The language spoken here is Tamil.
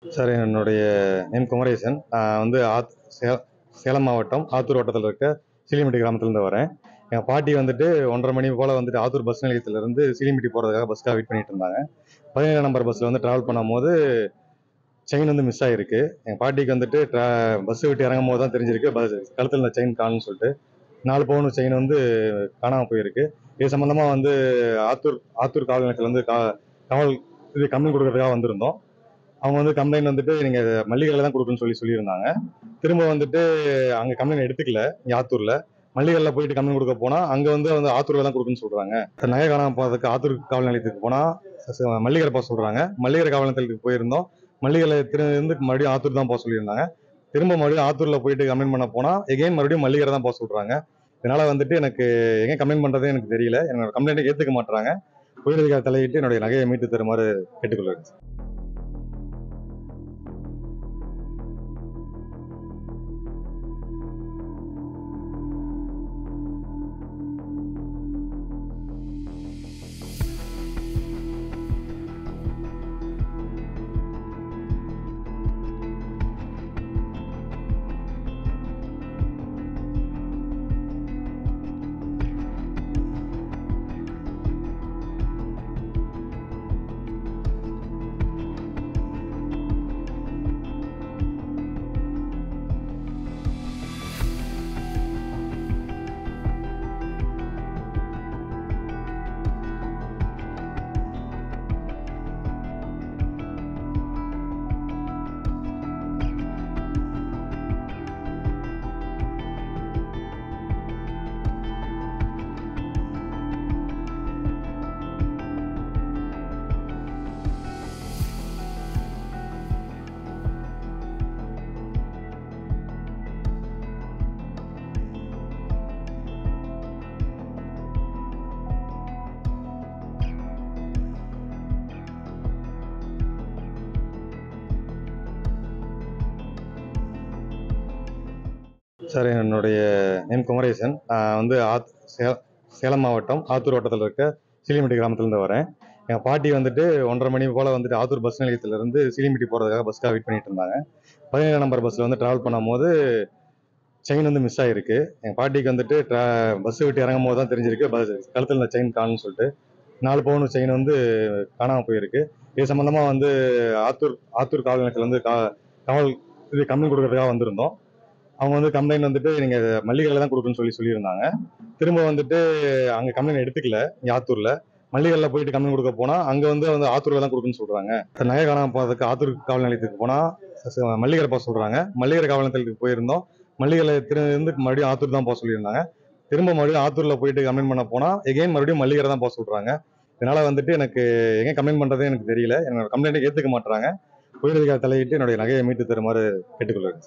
சார், என்னுடைய நேம் குமரேசன். நான் வந்து சேலம் மாவட்டம் ஆத்தூர் வட்டத்தில் இருக்க சீலிமிட்டி கிராமத்துலேருந்து வரேன். என் பாட்டி வந்துட்டு 1:30 மணி போல் வந்துட்டு ஆத்தூர் பஸ் நிலையத்திலேருந்து சீலிமிட்டி போகிறதுக்காக பஸ்க்காக வெயிட் பண்ணிட்டு இருந்தாங்க. 17 நம்பர் பஸ்ஸில் வந்து ட்ராவல் பண்ணும்போது செயின் வந்து மிஸ் ஆகிருக்கு. எங்கள் பாட்டிக்கு வந்துட்டு பஸ்ஸை விட்டு இறங்கும் போது தான் தெரிஞ்சிருக்கு கழுத்தில் இந்த செயின் காணும்னு சொல்லிட்டு 4 பவுன் செயின் வந்து காணாமல் போயிருக்கு. இது சம்மந்தமாக வந்து ஆத்தூர் காவல் நிலையத்தில் வந்து காவல் இது கம்ப்ளைண்ட் கொடுக்கறதுக்காக வந்திருந்தோம். அவங்க வந்து கம்ப்ளைண்ட் வந்துட்டு நீங்கள் மல்லிகையில் தான் கொடுக்குன்னு சொல்லியிருந்தாங்க. திரும்ப வந்துட்டு அங்கே கம்ப்ளைண்ட் எடுத்துக்கல. இங்கே ஆத்தூரில் மல்லிகையில் போயிட்டு கம்ப்ளைண்ட் கொடுக்க போனால் அங்கே வந்து ஆத்தூரில் தான் கொடுக்குன்னு சொல்கிறாங்க. நகை காணாமல் போகிறதுக்கு ஆத்தூர் காவல் நிலையத்துக்கு போனால் மல்லிகரை போக சொல்கிறாங்க. மல்லிகரை காவல் நிலையத்துக்கு போயிருந்தோம். மல்லிகையில் இருந்து மறுபடியும் ஆத்தூர் தான் போக சொல்லியிருந்தாங்க. திரும்ப மறுபடியும் ஆத்தூரில் போயிட்டு கம்ப்ளைண்ட் பண்ண போனால் எகைன் மறுபடியும் மல்லிகரை தான் போக சொல்கிறாங்க. இதனால் வந்துட்டு எனக்கு எங்கே கம்ப்ளைண்ட் பண்ணுறதே எனக்கு தெரியல. என்னோட கம்ப்ளைண்ட்டை ஏற்றுக்க மாட்டுறாங்க. உயரதிகாரி தலையிட்டு என்னுடைய நகையை மீட்டு தருமாறு கேட்டுக்கொள்கிறேன். சார், என்னுடைய நேம் குமரேசன். நான் வந்து சேலம் மாவட்டம் ஆத்தூர் வட்டத்தில் இருக்க சீலிமிட்டி கிராமத்துலேருந்து வரேன். என் பாட்டி வந்துட்டு 1:30 மணி போல் வந்துட்டு ஆத்தூர் பஸ் நிலையத்திலேருந்து சீலிமிட்டி போகிறதுக்காக பஸ்க்காக வெயிட் பண்ணிட்டு இருந்தாங்க. 17 நம்பர் பஸ்ஸில் வந்து ட்ராவல் பண்ணும்போது செயின் வந்து மிஸ் ஆகிருக்கு. எங்கள் பாட்டிக்கு வந்துட்டு பஸ்ஸை விட்டு இறங்கும் போது தான் தெரிஞ்சிருக்கு கழுத்தில் இந்த செயின் காணும்னு சொல்லிட்டு 4 பவுன் செயின் வந்து காணாமல் போயிருக்கு. இது சம்மந்தமாக வந்து ஆத்தூர் காவல் நிலையத்தில் வந்து காவல் இது கம்ப்ளைண்ட் கொடுக்கறதுக்காக வந்திருந்தோம். அவங்க வந்து கம்ப்ளைண்ட் வந்துட்டு நீங்கள் மல்லிகையில் தான் கொடுக்குன்னு சொல்லியிருந்தாங்க. திரும்ப வந்துட்டு அங்கே கம்ப்ளைண்ட் எடுத்துக்கல. இங்கே ஆத்தூரில் மல்லிகையில் போயிட்டு கம்ப்ளைண்ட் கொடுக்க போனால் அங்கே வந்து ஆத்தூரில் தான் கொடுக்குன்னு சொல்கிறாங்க. நகை காணாமல் போகிறதுக்கு ஆத்தூர் காவல் நிலையத்துக்கு போனால் மல்லிகரை போக சொல்கிறாங்க. மல்லிகரை காவல் நிலையத்துக்கு போயிருந்தோம். மல்லிகையில் இருந்து மறுபடியும் ஆத்தூர் தான் போக சொல்லியிருந்தாங்க. திரும்ப மறுபடியும் ஆத்தூரில் போயிட்டு கம்ப்ளைண்ட் பண்ண போனால் எகைன் மறுபடியும் மல்லிகரை தான் போக சொல்கிறாங்க. இதனால் வந்துட்டு எனக்கு எங்கே கம்ப்ளைண்ட் பண்ணுறதே எனக்கு தெரியல. என்னோட கம்ப்ளைண்ட்டை ஏற்றுக்க மாட்டுறாங்க. உயரதிகாரி தலையிட்டு என்னுடைய நகையை மீட்டு தருமாறு கேட்டுக்கொள்கிறேன்.